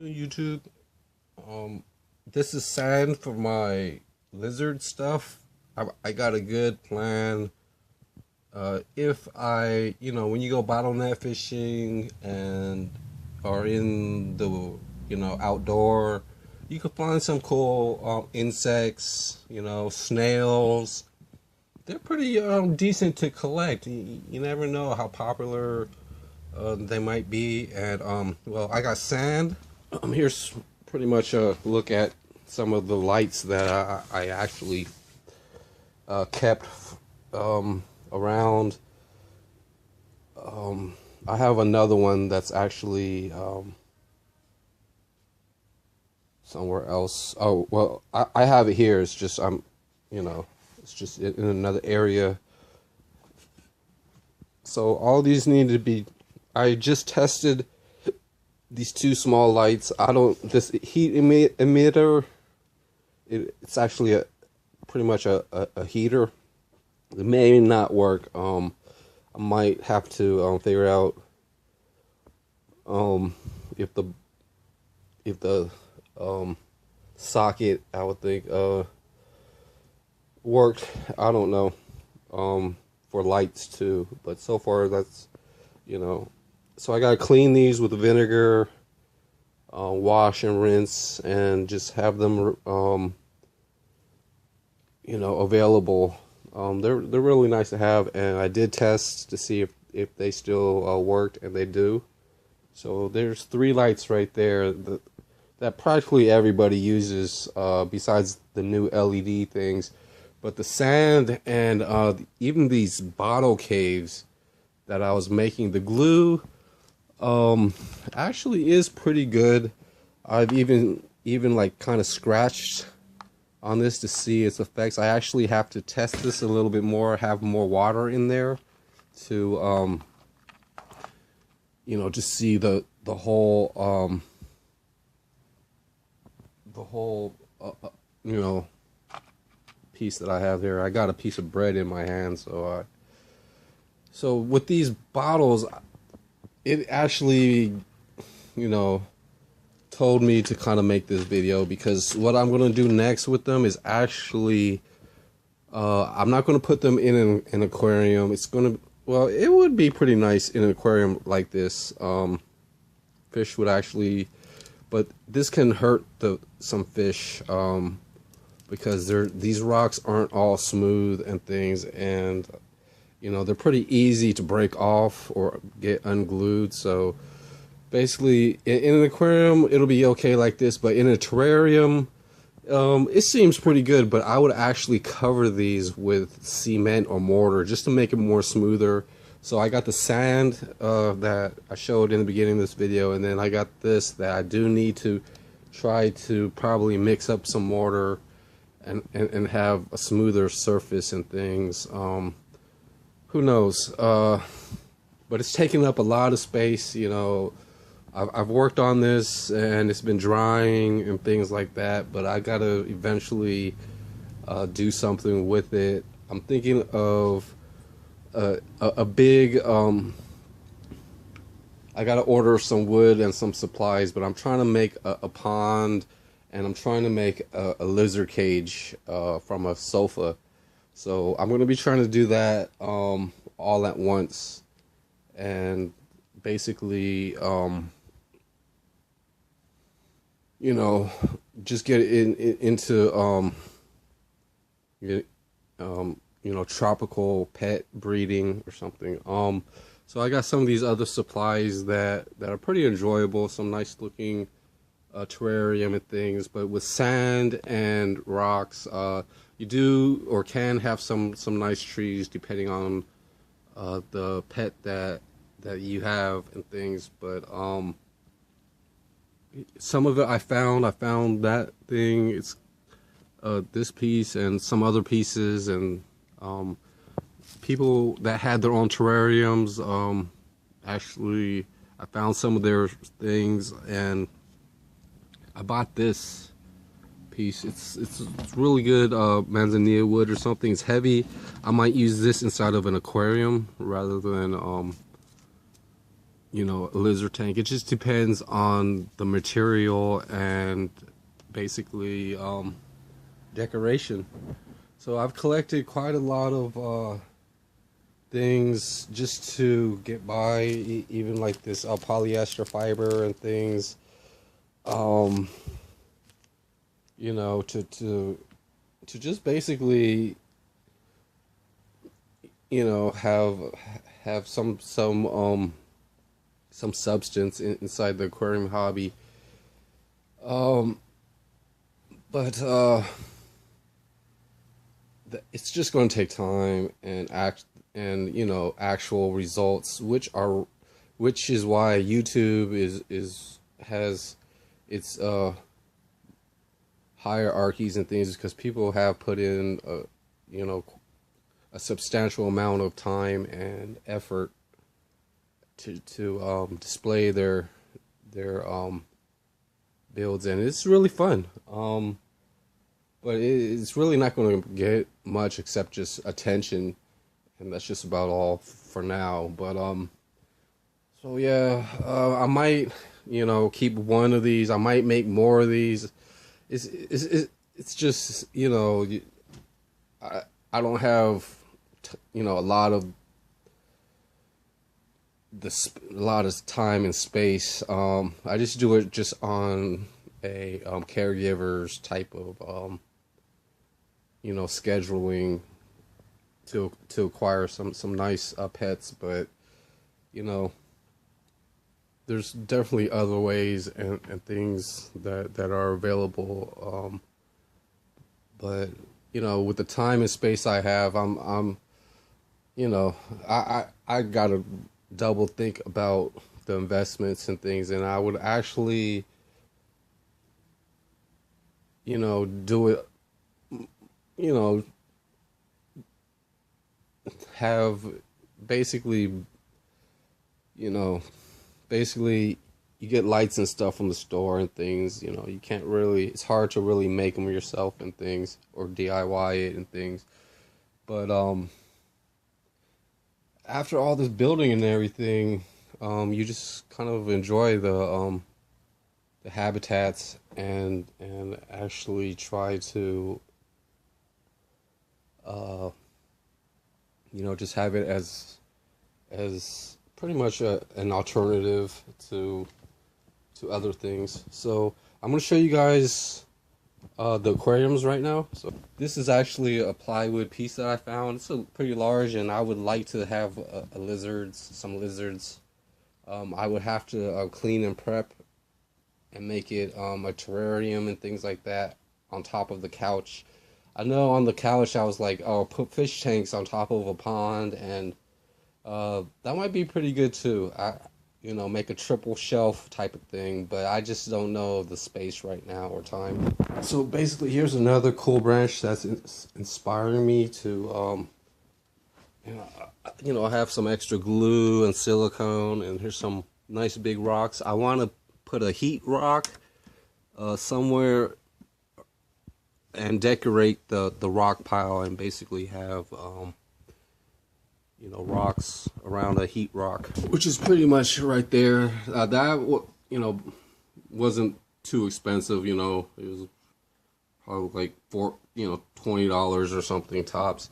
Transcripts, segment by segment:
YouTube. Um, this is sand for my lizard stuff. I got a good plan. If when you go bottleneck fishing and are in the, outdoor, you can find some cool insects, snails. They're pretty decent to collect. You never know how popular they might be. And well, I got sand. Here's pretty much a look at some of the lights that I actually kept around. I have another one that's actually somewhere else. Oh well, I have it here. It's just it's just in another area. So all these need to be. I just tested these two small lights. This heat emitter, it's actually pretty much a heater. It may not work. I might have to figure out if the socket, I would think, worked. I don't know, for lights too, but so far that's, so I gotta clean these with vinegar, wash and rinse, and just have them available. They're really nice to have, and I did test to see if they still worked, and they do. So there's 3 lights right there that practically everybody uses, besides the new LED things. But the sand and even these bottle caves that I was making, the glue actually is pretty good. I've even like kind of scratched on this to see its effects. I actually have to test this a little bit more, have more water in there to just see the whole piece that I have here. I got a piece of bread in my hand, so with these bottles, it actually told me to kind of make this video, because what I'm going to do next with them is actually I'm not going to put them in an aquarium. It's going to, well, it would be pretty nice in an aquarium like this. Fish would actually, but this can hurt some fish, because these rocks aren't all smooth and things, and they're pretty easy to break off or get unglued. So basically, in an aquarium, it'll be okay like this, but in a terrarium, it seems pretty good. But I would actually cover these with cement or mortar just to make it more smoother. So I got the sand that I showed in the beginning of this video, and then I got this that I do need to try to probably mix up some mortar and have a smoother surface and things. Who knows? But it's taking up a lot of space. I've worked on this and it's been drying and things like that, but I gotta eventually do something with it. I'm thinking of a big, I gotta order some wood and some supplies, but I'm trying to make a pond, and I'm trying to make a lizard cage from a sofa. So I'm gonna be trying to do that all at once, and basically just get into tropical pet breeding or something. So I got some of these other supplies that are pretty enjoyable, some nice looking terrarium and things, but with sand and rocks, you do or can have some nice trees depending on the pet that you have and things. But some of it I found that thing. It's this piece and some other pieces, and people that had their own terrariums, actually I found some of their things, and I bought this piece. It's really good manzanilla wood or something. It's heavy. I might use this inside of an aquarium rather than you know, a lizard tank. It just depends on the material and basically decoration. So I've collected quite a lot of things just to get by, even like this polyester fiber and things. You know, to just basically, you know, have some substance inside the aquarium hobby. But it's just going to take time and you know, actual results, which is why YouTube has its hierarchies and things, because people have put in you know, a substantial amount of time and effort to display their builds, and it's really fun. But it's really not going to get much except just attention, and that's just about all for now. But so yeah, I might, you know, keep one of these. I might make more of these. It's just, you know, I don't have you know, a lot of time and space. I just do it just on a caregiver's type of you know, scheduling to acquire some nice pets. But you know, there's definitely other ways and things that are available. But you know, with the time and space I have, I'm you know, I gotta double think about the investments and things, and I would actually, you know, do it, you know, have basically, you know, basically you get lights and stuff from the store and things, you know, you can't really, it's hard to really make them yourself and things, or DIY it and things. But after all this building and everything, you just kind of enjoy the habitats and actually try to you know, just have it as pretty much an alternative to other things. So I'm going to show you guys the aquariums right now. So this is actually a plywood piece that I found. It's pretty large, and I would like to have some lizards. I would have to clean and prep and make it a terrarium and things like that on top of the couch. I know on the couch I was like, oh, put fish tanks on top of a pond, and that might be pretty good too. You know, make a triple shelf type of thing, but I just don't know the space right now or time. So basically, here's another cool branch that's inspiring me to, you know, have some extra glue and silicone, and here's some nice big rocks. I want to put a heat rock somewhere and decorate the rock pile, and basically have you know, rocks around a heat rock, which is pretty much right there. That, you know, wasn't too expensive. You know, it was probably like $20 or something tops.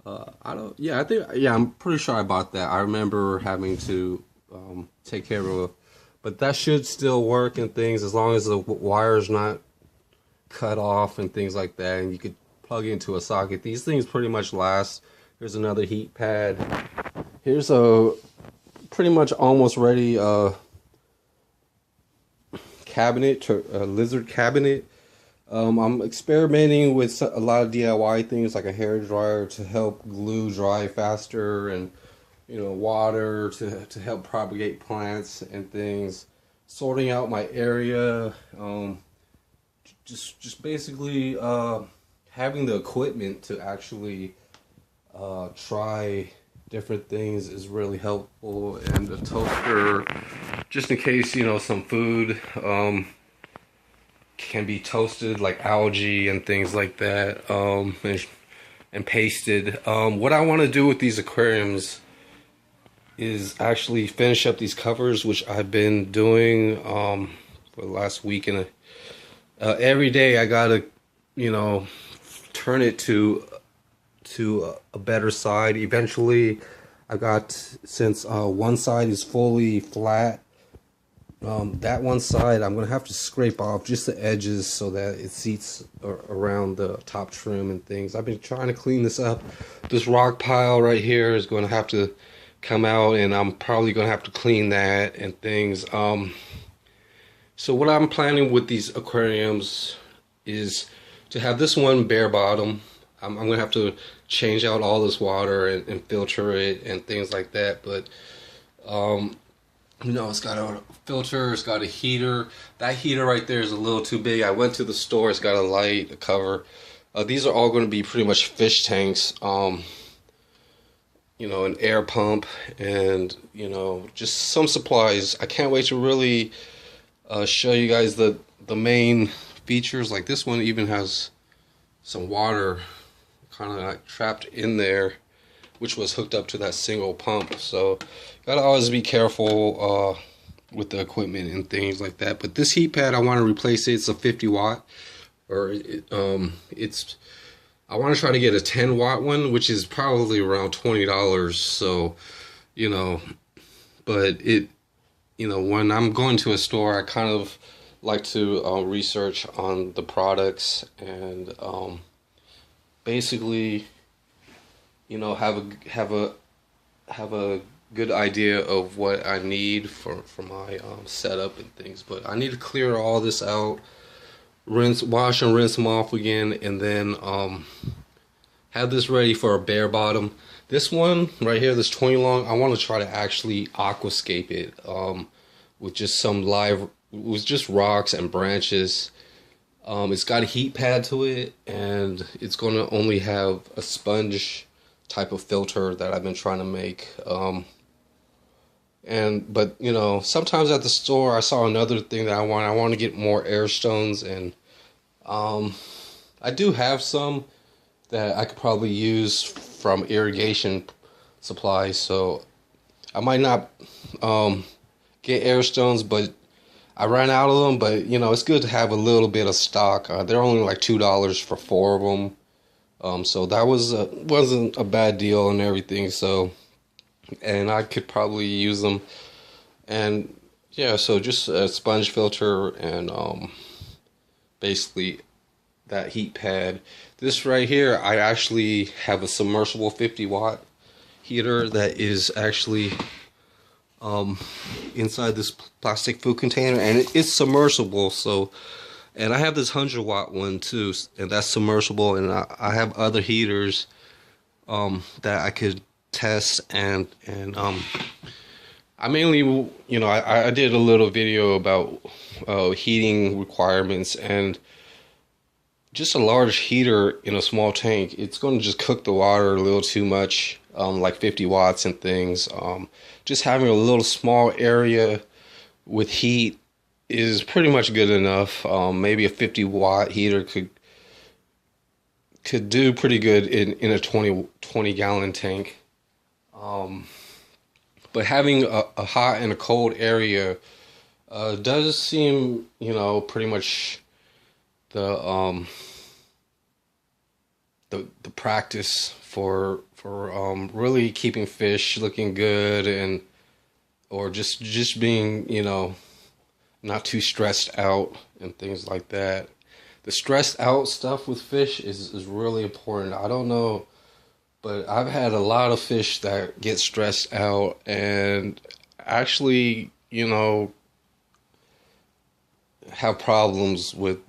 I'm pretty sure I bought that. I remember having to take care of it, but that should still work and things, as long as the wire's not cut off and things like that, and you could plug into a socket. These things pretty much last. Here's another heat pad. Here's a pretty much almost ready cabinet, lizard cabinet. I'm experimenting with a lot of DIY things, like a hair dryer to help glue dry faster, and you know, water to help propagate plants and things. Sorting out my area, just basically having the equipment to actually try different things is really helpful. And the toaster, just in case, you know, some food can be toasted, like algae and things like that, and pasted. What I want to do with these aquariums is actually finish up these covers, which I've been doing for the last week. And every day I gotta, you know, turn it to a better side. Eventually, I got, since one side is fully flat, that one side I'm gonna have to scrape off just the edges so that it seats around the top trim and things. I've been trying to clean this up. This rock pile right here is gonna have to come out, and I'm probably gonna have to clean that and things. So what I'm planning with these aquariums is to have this one bare bottom. I'm gonna have to change out all this water and filter it and things like that. But you know, it's got a filter, it's got a heater. That heater right there is a little too big. I went to the store, it's got a light, a cover. These are all going to be pretty much fish tanks. You know, an air pump, and you know, just some supplies. I can't wait to really show you guys the main features. Like this one even has some water kind of like trapped in there, which was hooked up to that single pump. So gotta always be careful with the equipment and things like that. But this heat pad, I want to replace it. It's a 50 watt, or it's, I want to try to get a 10 watt one, which is probably around $20. So, you know, but it, you know, when I'm going to a store, I kind of like to research on the products and basically, you know, have a good idea of what I need for my setup and things. But I need to clear all this out, wash and rinse them off again, and then have this ready for a bare bottom. This one right here, this 20 long, I want to try to actually aquascape it with just with just rocks and branches. It's got a heat pad to it, and it's going to only have a sponge type of filter that I've been trying to make. But you know, sometimes at the store I saw another thing that I want to get more air stones, and I do have some that I could probably use from irrigation supplies, so I might not get air stones, but I ran out of them. But you know, it's good to have a little bit of stock. They're only like $2 for 4 of them, so that wasn't a bad deal and everything. So, and I could probably use them. And yeah, so just a sponge filter and basically that heat pad. This right here, I actually have a submersible 50 watt heater that is actually inside this plastic food container, and it's submersible. So, and I have this 100 watt one too, and that's submersible. And I have other heaters that I could test, and I mainly, you know, I did a little video about heating requirements, and just a large heater in a small tank, it's going to just cook the water a little too much, like 50 watts and things. Just having a little small area with heat is pretty much good enough. Maybe a 50 watt heater could do pretty good in a 20 gallon tank. But having a hot and a cold area does seem, you know, pretty much the practice for really keeping fish looking good, and or just being, you know, not too stressed out and things like that. The stressed out stuff with fish is really important. I don't know, but I've had a lot of fish that get stressed out and actually, you know, have problems with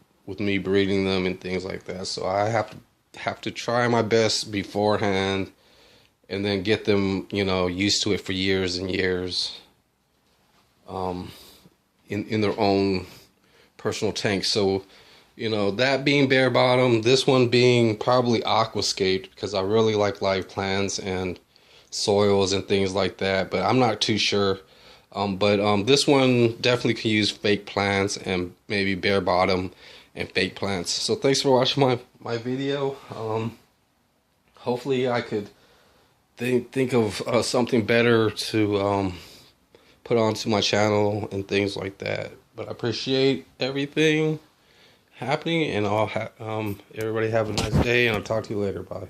me breeding them and things like that. So I have to try my best beforehand, and then get them, you know, used to it for years and years, in their own personal tank. So, you know, that being bare bottom, this one being probably aquascaped, because I really like live plants and soils and things like that, but I'm not too sure. But this one definitely can use fake plants, and maybe bare bottom and fake plants. So thanks for watching my video. Hopefully I could think of something better to put onto my channel and things like that. But I appreciate everything happening, and everybody have a nice day, and I'll talk to you later. Bye.